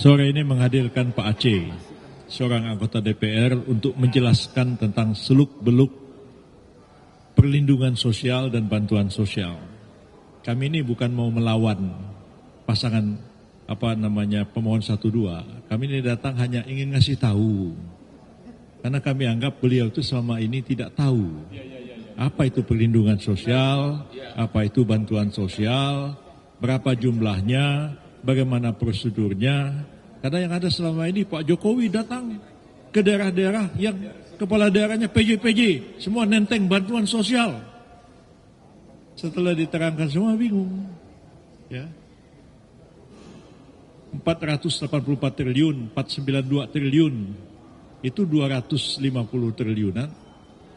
Sore ini menghadirkan Pak Aceh, seorang anggota DPR, untuk menjelaskan tentang seluk-beluk perlindungan sosial dan bantuan sosial. Kami ini bukan mau melawan pasangan pemohon 1-2. Kami ini datang hanya ingin ngasih tahu. Karena kami anggap beliau itu selama ini tidak tahu apa itu perlindungan sosial, apa itu bantuan sosial, berapa jumlahnya, bagaimana prosedurnya. Karena yang ada selama ini Pak Jokowi datang ke daerah-daerah yang kepala daerahnya PJ, semua nenteng bantuan sosial. Setelah diterangkan semua bingung. Ya. 484 triliun, 492 triliun, itu 250 triliunan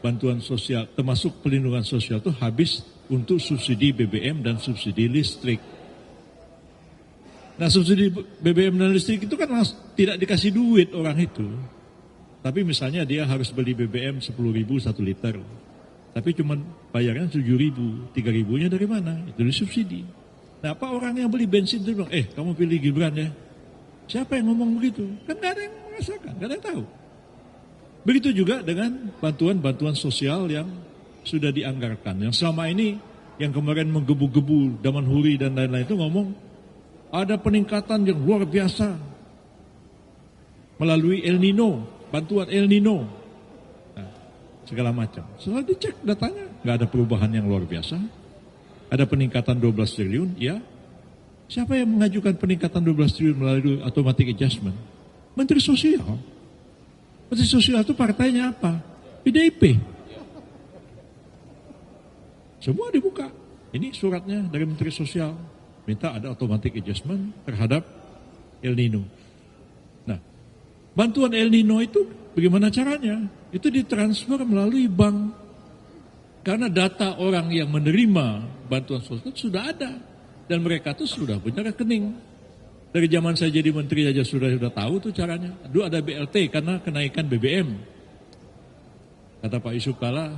bantuan sosial, termasuk perlindungan sosial itu habis untuk subsidi BBM dan subsidi listrik. Nah, subsidi BBM dan listrik itu kan tidak dikasih duit orang itu. Tapi misalnya dia harus beli BBM 10.000 1 liter. Tapi cuma bayarnya 7.000, 3.000-nya dari mana? Itu disubsidi. Nah, apa orang yang beli bensin itu bilang, kamu pilih Gibran ya. Siapa yang ngomong begitu? Kan gak ada yang merasakan, gak ada yang tahu. Begitu juga dengan bantuan-bantuan sosial yang sudah dianggarkan. Yang selama ini, yang kemarin menggebu-gebu Daman Huri dan lain-lain itu ngomong, ada peningkatan yang luar biasa melalui El Nino, bantuan El Nino, nah, segala macam. Setelah dicek datanya, nggak ada perubahan yang luar biasa. Ada peningkatan 12 triliun, ya. Siapa yang mengajukan peningkatan 12 triliun melalui automatic adjustment? Menteri Sosial. Menteri Sosial itu partainya apa? PDIP. Semua dibuka. Ini suratnya dari Menteri Sosial. Minta ada automatic adjustment terhadap El Nino. Nah, bantuan El Nino itu bagaimana caranya? Itu ditransfer melalui bank. Karena data orang yang menerima bantuan sosial sudah ada. Dan mereka tuh sudah punya rekening. Dari zaman saya jadi menteri aja sudah tahu tuh caranya. Dulu ada BLT karena kenaikan BBM. Kata Pak Yusuf Kala,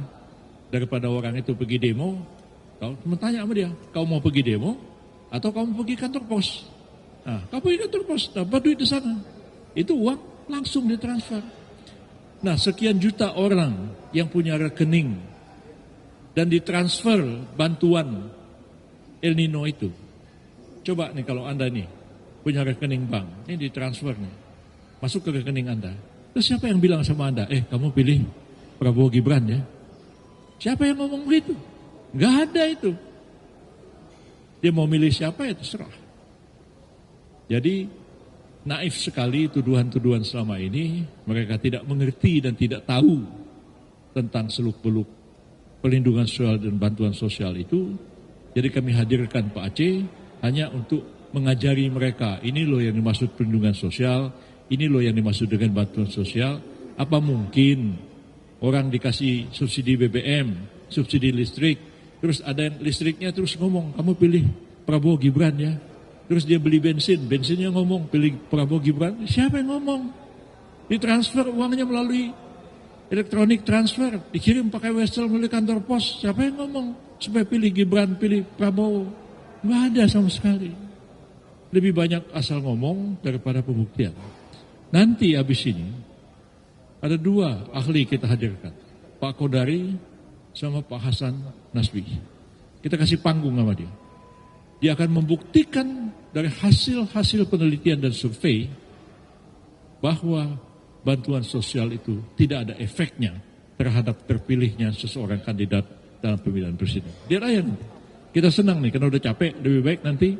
daripada orang itu pergi demo, kau tanya sama dia, kau mau pergi demo atau kamu pergi kantor pos? Nah, kamu pergi kantor pos, dapat duit di sana. Itu uang langsung ditransfer. Nah, sekian juta orang yang punya rekening dan ditransfer bantuan El Nino itu. Coba nih kalau Anda nih punya rekening bank, ini ditransfer nih, masuk ke rekening Anda. Terus siapa yang bilang sama Anda, kamu pilih Prabowo Gibran ya? Siapa yang ngomong begitu? Nggak ada itu. Dia mau milih siapa ya terserah. Jadi naif sekali tuduhan-tuduhan selama ini. Mereka tidak mengerti dan tidak tahu tentang seluk-beluk perlindungan sosial dan bantuan sosial itu. Jadi kami hadirkan Pak Aceh hanya untuk mengajari mereka, ini loh yang dimaksud perlindungan sosial, ini loh yang dimaksud dengan bantuan sosial. Apa mungkin orang dikasih subsidi BBM, subsidi listrik, terus ada yang listriknya terus ngomong, kamu pilih Prabowo Gibran ya. Terus dia beli bensinnya ngomong, pilih Prabowo Gibran. Siapa yang ngomong? Ditransfer uangnya melalui elektronik transfer, dikirim pakai Westel melalui kantor pos. Siapa yang ngomong supaya pilih Gibran, pilih Prabowo? Nggak ada sama sekali. Lebih banyak asal ngomong daripada pembuktian. Nanti habis ini ada 2 ahli kita hadirkan, Pak Kodari sama Pak Hasan Nasbi. Kita kasih panggung sama dia. Dia akan membuktikan dari hasil-hasil penelitian dan survei bahwa bantuan sosial itu tidak ada efeknya terhadap terpilihnya seseorang kandidat dalam pemilihan presiden. Dia raya nanti. Kita senang nih karena udah capek, lebih baik nanti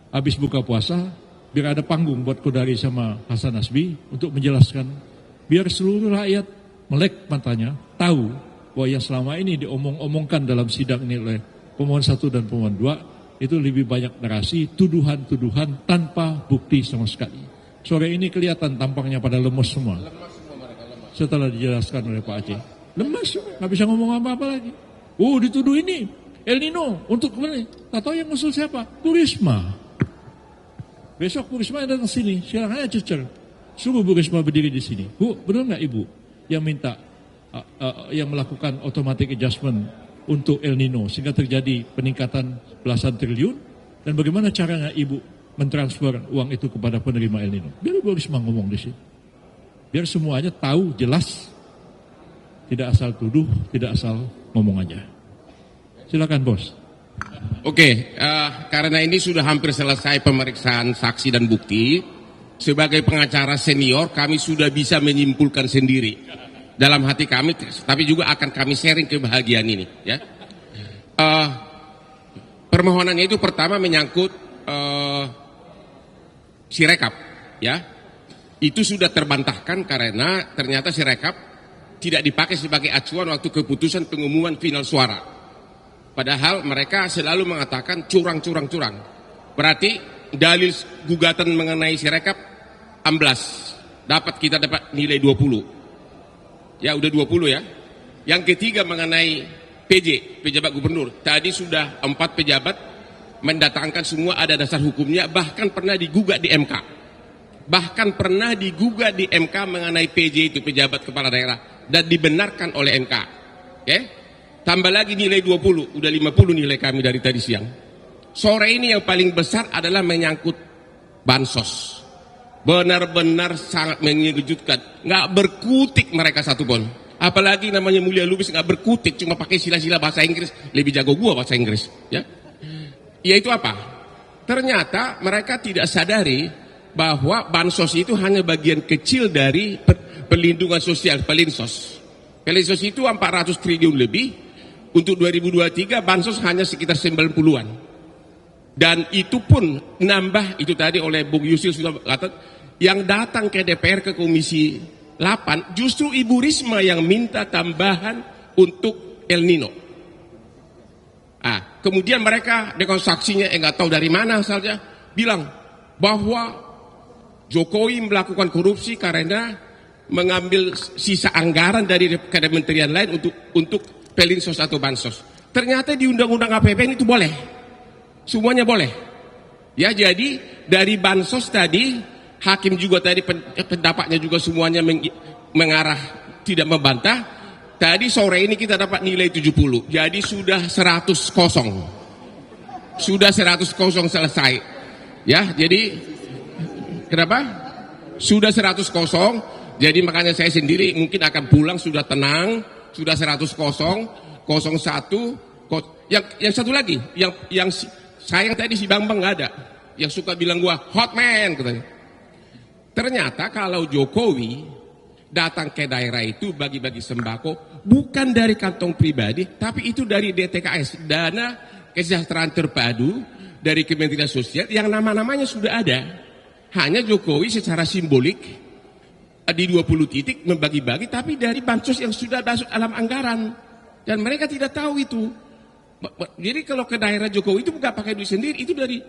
habis buka puasa biar ada panggung buat Kodari sama Hasan Nasbi untuk menjelaskan, biar seluruh rakyat melek matanya tahu bahwa yang selama ini diomong-omongkan dalam sidang ini oleh pemohon 1 dan pemohon 2 itu lebih banyak narasi, tuduhan-tuduhan tanpa bukti sama sekali. Sore ini kelihatan tampangnya pada lemes semua. Setelah dijelaskan oleh Pak Aceh, lemes, nggak bisa ngomong apa-apa lagi. Dituduh ini El Nino untuk kemana? Tak tahu yang ngusul siapa? Bu Risma. Besok Bu Risma datang sini, silakan aja cecer. Suruh Bu Risma berdiri di sini. Bu, benar nggak Ibu yang minta yang melakukan automatic adjustment untuk El Nino sehingga terjadi peningkatan belasan triliun? Dan bagaimana caranya Ibu mentransfer uang itu kepada penerima El Nino? Biar Ibu Risma ngomong di sini. Biar semuanya tahu jelas, tidak asal tuduh, tidak asal ngomong aja. Silakan bos. Oke, karena ini sudah hampir selesai pemeriksaan saksi dan bukti, sebagai pengacara senior kami sudah bisa menyimpulkan sendiri dalam hati kami, tapi juga akan kami sharing kebahagiaan ini. Ya, permohonannya itu pertama menyangkut Sirekap, ya. Itu sudah terbantahkan karena ternyata Sirekap tidak dipakai sebagai acuan waktu keputusan pengumuman final suara. Padahal mereka selalu mengatakan curang. Berarti dalil gugatan mengenai Sirekap amblas. Kita dapat nilai 20. Ya udah 20 ya. Yang ketiga mengenai pejabat gubernur. Tadi sudah 4 pejabat mendatangkan semua ada dasar hukumnya, bahkan pernah digugat di MK. Mengenai PJ itu, pejabat kepala daerah, dan dibenarkan oleh MK. Oke? Tambah lagi nilai 20, udah 50 nilai kami dari tadi siang. Sore ini yang paling besar adalah menyangkut bansos. Benar-benar sangat mengejutkan. Nggak berkutik mereka satupun. Apalagi namanya Mulia Lubis nggak berkutik, cuma pakai sila-sila bahasa Inggris. Lebih jago gua bahasa Inggris. Ya, yaitu apa? Ternyata mereka tidak sadari bahwa bansos itu hanya bagian kecil dari perlindungan sosial, Pelinsos. Pelinsos itu 400 triliun lebih. Untuk 2023 bansos hanya sekitar 90-an. Dan itu pun nambah, itu tadi oleh Bung Yusil sudah kata, yang datang ke DPR ke Komisi 8 justru Ibu Risma yang minta tambahan untuk El Nino. Kemudian mereka dengan saksinya nggak tahu dari mana asalnya bilang bahwa Jokowi melakukan korupsi karena mengambil sisa anggaran dari kementerian lain untuk Pelinsos atau bansos. Ternyata di Undang-Undang APBN itu boleh, semuanya boleh. Ya, jadi dari bansos tadi hakim juga tadi pendapatnya juga semuanya mengarah tidak membantah. Tadi sore ini kita dapat nilai 70. Jadi sudah 100 kosong. Sudah 100 kosong selesai. Ya, jadi kenapa? Sudah 100 kosong. Jadi makanya saya sendiri mungkin akan pulang sudah tenang, sudah 100 kosong, 01. Yang satu lagi, yang sayang tadi si Bambang nggak ada. Yang suka bilang gua hot man katanya. Ternyata kalau Jokowi datang ke daerah itu bagi-bagi sembako bukan dari kantong pribadi, tapi itu dari DTKS, dana kesejahteraan terpadu dari Kementerian Sosial yang nama-namanya sudah ada. Hanya Jokowi secara simbolik di 20 titik membagi-bagi, tapi dari bansos yang sudah masuk dalam anggaran, dan mereka tidak tahu itu. Jadi kalau ke daerah Jokowi itu bukan pakai duit sendiri, itu dari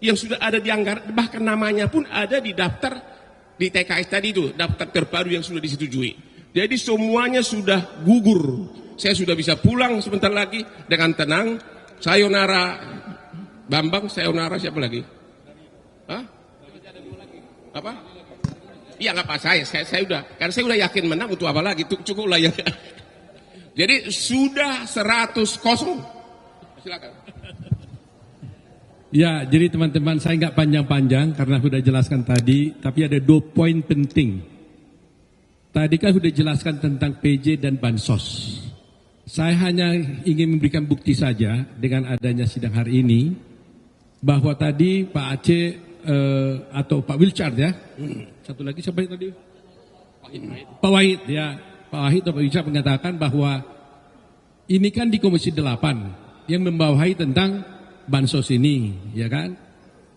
yang sudah ada di anggaran, bahkan namanya pun ada di daftar di TKS tadi itu, daftar terpadu yang sudah disetujui. Jadi semuanya sudah gugur. Saya sudah bisa pulang sebentar lagi dengan tenang. Sayonara Bambang, sayonara siapa lagi? Hah? Apa? Iya nggak apa, saya udah, karena saya udah yakin menang, untuk apa lagi? Cukup lah ya. Jadi sudah 100 kosong. Silakan. Ya, jadi teman-teman saya nggak panjang-panjang karena sudah jelaskan tadi, tapi ada 2 poin penting. Tadi kan sudah jelaskan tentang PJ dan bansos. Saya hanya ingin memberikan bukti saja dengan adanya sidang hari ini bahwa tadi Pak Aceh atau Pak Wilchard ya, satu lagi siapa yang tadi? Pak Wahid ya, Pak Wahid atau Pak Wilchard mengatakan bahwa ini kan di Komisi 8 yang membawahi tentang bansos ini, ya kan?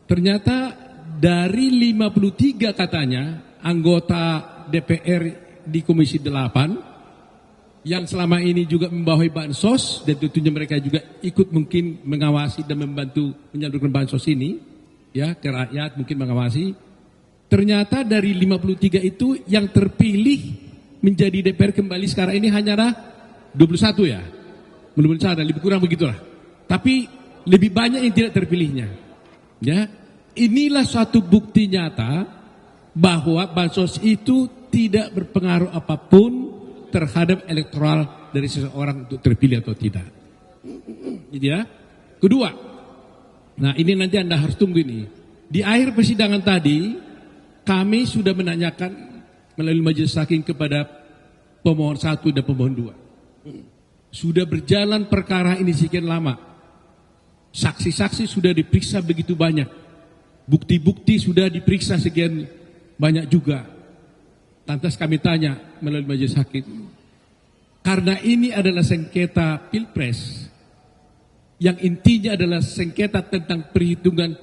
Ternyata dari 53 katanya anggota DPR di Komisi 8 yang selama ini juga membawahi bansos, dan tentunya mereka juga ikut mungkin mengawasi dan membantu menyalurkan bansos ini, ya, ke rakyat mungkin mengawasi. Ternyata dari 53 itu yang terpilih menjadi DPR kembali sekarang ini hanyalah 21 ya. Menurut saya lebih kurang begitulah. Tapi lebih banyak yang tidak terpilihnya. Ya, inilah suatu bukti nyata bahwa bansos itu tidak berpengaruh apapun terhadap elektoral dari seseorang untuk terpilih atau tidak. Jadi ya. Kedua, nah ini nanti Anda harus tunggu ini. Di akhir persidangan tadi, kami sudah menanyakan melalui majelis hakim kepada pemohon 1 dan pemohon 2. Sudah berjalan perkara ini sekian lama. Saksi-saksi sudah diperiksa begitu banyak. Bukti-bukti sudah diperiksa sekian banyak juga. Lantas kami tanya melalui majelis hakim, karena ini adalah sengketa pilpres, yang intinya adalah sengketa tentang perhitungan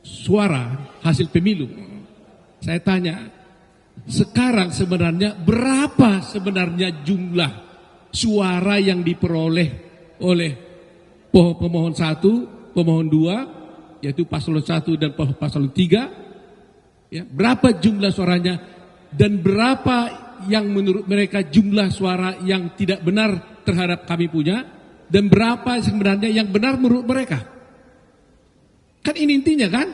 suara hasil pemilu. Saya tanya, sekarang sebenarnya berapa sebenarnya jumlah suara yang diperoleh oleh pemohon 1, pemohon 2, yaitu paslon 1 dan paslon 3, ya, berapa jumlah suaranya dan berapa yang menurut mereka jumlah suara yang tidak benar terhadap kami punya, dan berapa sebenarnya yang benar menurut mereka. Kan ini intinya kan?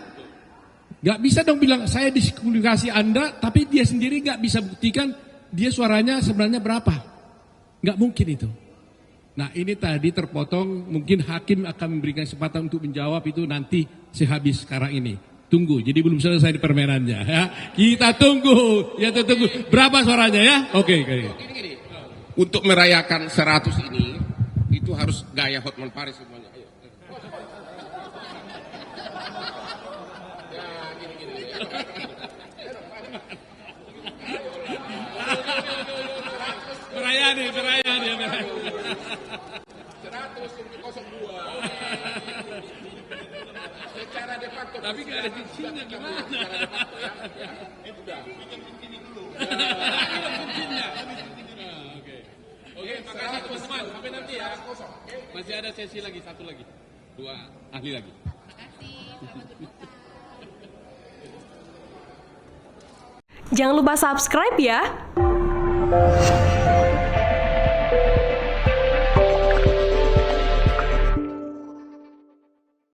Gak bisa dong bilang saya diskualifikasi Anda, tapi dia sendiri gak bisa buktikan dia suaranya sebenarnya berapa. Gak mungkin itu. Nah ini tadi terpotong, mungkin hakim akan memberikan kesempatan untuk menjawab itu nanti sehabis sekarang ini. Tunggu, jadi belum selesai di permainannya ya. Kita tunggu, ya tunggu. Berapa suaranya ya? Oke. Gini. Untuk merayakan 100 ini, itu harus gaya Hotman Paris semuanya. Ayo. Beraya nih. 100 untuk 02. Secara de facto. Tapi gak ada cincinnya gimana? Secara de facto ya. Itu udah. Bikin cincin dulu. Oke, makasih teman-teman. Sampai nanti ya. Masih ada sesi lagi, satu lagi. 2 ahli lagi. Jangan lupa subscribe ya.